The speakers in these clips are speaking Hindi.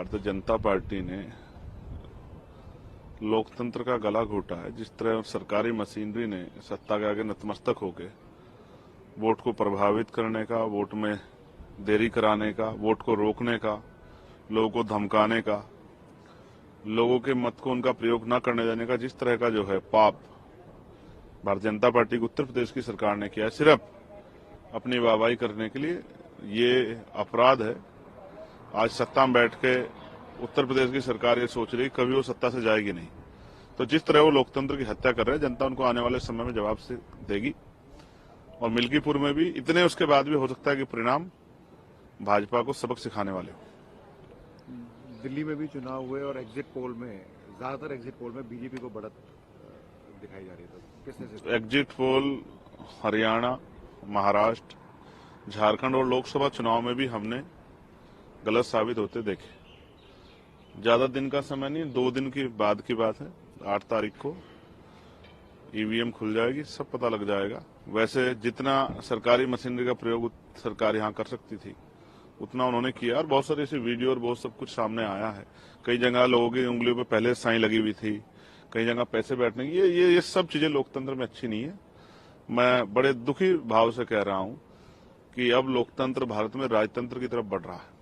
भारतीय जनता पार्टी ने लोकतंत्र का गला घोटा है। जिस तरह सरकारी मशीनरी ने सत्ता के आगे नतमस्तक होकर वोट को प्रभावित करने का, वोट में देरी कराने का, वोट को रोकने का, लोगों को धमकाने का, लोगों के मत को उनका प्रयोग न करने देने का जिस तरह का जो है पाप भारतीय जनता पार्टी की उत्तर प्रदेश की सरकार ने किया है, सिर्फ अपनी वाहवाही करने के लिए, ये अपराध है। आज सत्ता में बैठ के उत्तर प्रदेश की सरकार ये सोच रही कभी वो सत्ता से जाएगी नहीं, तो जिस तरह वो लोकतंत्र की हत्या कर रहे हैं, जनता उनको आने वाले समय में जवाब से देगी। और मिल्कीपुर में भी इतने उसके बाद भी हो सकता है कि परिणाम भाजपा को सबक सिखाने वाले हो। दिल्ली में भी चुनाव हुए और एग्जिट पोल में, ज्यादातर एग्जिट पोल में बीजेपी को बढ़त दिखाई जा रही है, तो किसने? एग्जिट पोल हरियाणा, महाराष्ट्र, झारखंड और लोकसभा चुनाव में भी हमने गलत साबित होते देखे। ज्यादा दिन का समय नहीं, 2 दिन की बाद की बात है। 8 तारीख को ईवीएम खुल जाएगी, सब पता लग जाएगा। वैसे जितना सरकारी मशीनरी का प्रयोग सरकार यहाँ कर सकती थी उतना उन्होंने किया, और बहुत सारी ऐसी वीडियो और बहुत सब कुछ सामने आया है। कई जगह लोगों की उंगलियों पे पहले साइन लगी हुई थी, कई जगह पैसे बैठने की। ये सब चीजें लोकतंत्र में अच्छी नहीं है। मैं बड़े दुखी भाव से कह रहा हूं कि अब लोकतंत्र भारत में राजतंत्र की तरफ बढ़ रहा है।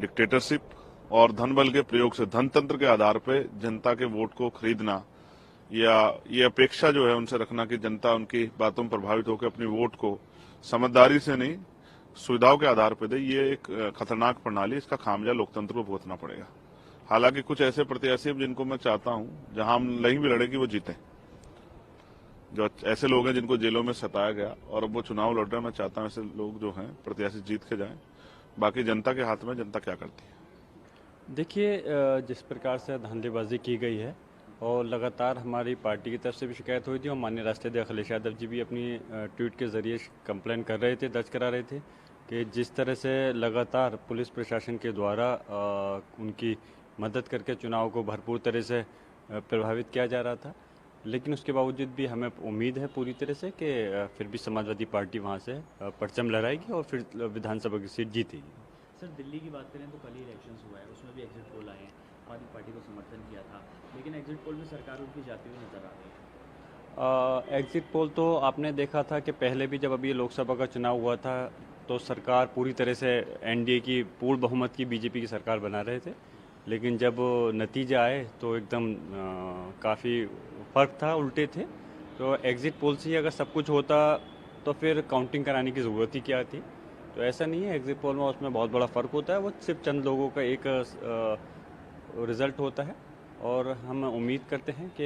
डिक्टेटरशिप और धन बल के प्रयोग से, धनतंत्र के आधार पर जनता के वोट को खरीदना, या ये अपेक्षा जो है उनसे रखना कि जनता उनकी बातों में प्रभावित होकर अपनी वोट को समझदारी से नहीं सुविधाओं के आधार पर दे, ये एक खतरनाक प्रणाली। इसका खामियाजा लोकतंत्र को भुगतना पड़ेगा। हालांकि कुछ ऐसे प्रत्याशी जिनको मैं चाहता हूं जहां हम नहीं भी लड़े कि वो जीते, जो ऐसे लोग हैं जिनको जेलों में सताया गया और अब वो चुनाव लड़ रहे हैं, मैं चाहता हूं ऐसे लोग जो हैं प्रत्याशी जीत के जाएं। बाकी जनता के हाथ में, जनता क्या करती है। देखिए, जिस प्रकार से धांधलीबाजी की गई है और लगातार हमारी पार्टी की तरफ से भी शिकायत हुई थी, और माननीय राष्ट्रीय अध्यक्ष अखिलेश यादव जी भी अपनी ट्वीट के जरिए कंप्लेन कर रहे थे, दर्ज करा रहे थे कि जिस तरह से लगातार पुलिस प्रशासन के द्वारा उनकी मदद करके चुनाव को भरपूर तरह से प्रभावित किया जा रहा था। लेकिन उसके बावजूद भी हमें उम्मीद है पूरी तरह से कि फिर भी समाजवादी पार्टी वहाँ से परचम लहराएगी और फिर विधानसभा की सीट जीतेगी। सर, दिल्ली की बात करें तो कल ही इलेक्शंस हुआ है, उसमें भी एग्जिट पोल आए हैं, आदमी पार्टी को समर्थन किया था, लेकिन एग्जिट पोल में सरकार उनकी जाती हुई नजर आ रही है। एग्जिट पोल तो आपने देखा था कि पहले भी जब अभी लोकसभा का चुनाव हुआ था तो सरकार पूरी तरह से एनडीए की पूर्ण बहुमत की बीजेपी की सरकार बना रहे थे, लेकिन जब नतीजे आए तो एकदम काफ़ी फ़र्क था, उल्टे थे। तो एग्जिट पोल से ही अगर सब कुछ होता तो फिर काउंटिंग कराने की ज़रूरत ही क्या थी। तो ऐसा नहीं है, एग्जिट पोल में उसमें बहुत बड़ा फ़र्क होता है, वो सिर्फ चंद लोगों का एक रिज़ल्ट होता है। और हम उम्मीद करते हैं कि